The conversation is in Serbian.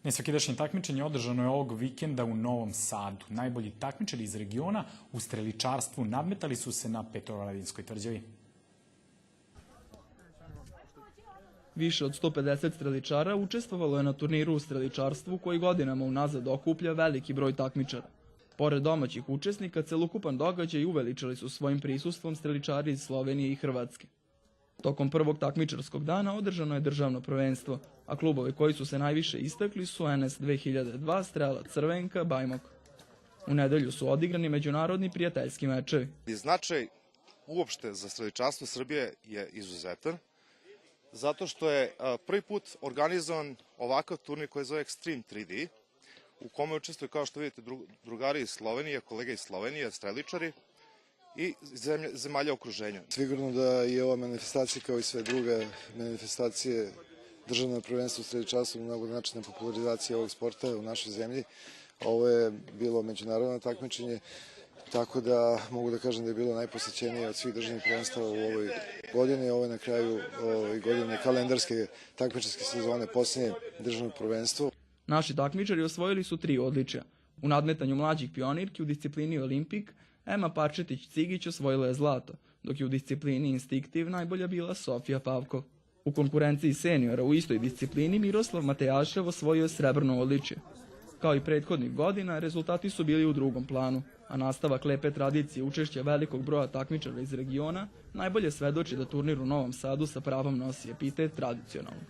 Nesvakidašnje takmičenje održano je ovog vikenda u Novom Sadu. Najbolji takmičari iz regiona u streličarstvu nadmetali su se na Petrovaradinskoj tvrđavi. Više od 150 streličara učestvovalo je na turniru u streličarstvu koji godinama unazad okuplja veliki broj takmičara. Pored domaćih učesnika, celokupan događaj uveličali su svojim prisustvom streličari iz Slovenije i Hrvatske. Tokom prvog takmičarskog dana održano je državno prvenstvo, a klubove koji su se najviše istakli su NS 2002, Strelac Crvenka, Bajmok. U nedelju su odigrani međunarodni prijateljski mečevi. Značaj uopšte za streličarstvo Srbije je izuzetan, zato što je prvi put organizovan ovakav turnir koji zove Extreme 3D, u kome učestvuju, kao što vidite, drugari iz Slovenije, kolege iz Slovenije, streličari i zemalja okruženja. Sigurno da je ova manifestacija, kao i sve druge manifestacije, državno prvenstvo u streličarstvu mnogo znači na popularizaciji ovog sporta u našoj zemlji. Ovo je bilo međunarodno takmičenje, tako da mogu da kažem da je bilo najposećenije od svih državnih prvenstava u ovoj godini. Ovo je na kraju godine kalendarske takmičarske sezone posljednje državno prvenstvo. Naši takmičari osvojili su 3 odličja. U nadmetanju mlađih pionirki u disciplini Olimpik Ema Parčetić-Cigić osvojila je zlato, dok je u disciplini Instinktiv najbolja bila Sofija Pavkov. U konkurenciji seniora u istoj disciplini Miroslav Matejašev osvojio je srebrno odličje. Kao i prethodnih godina, rezultati su bili u drugom planu, a nastavak lepe tradicije učešća velikog broja takmičara iz regiona najbolje svedoči da turnir u Novom Sadu sa pravom nosi epitet tradicionalno.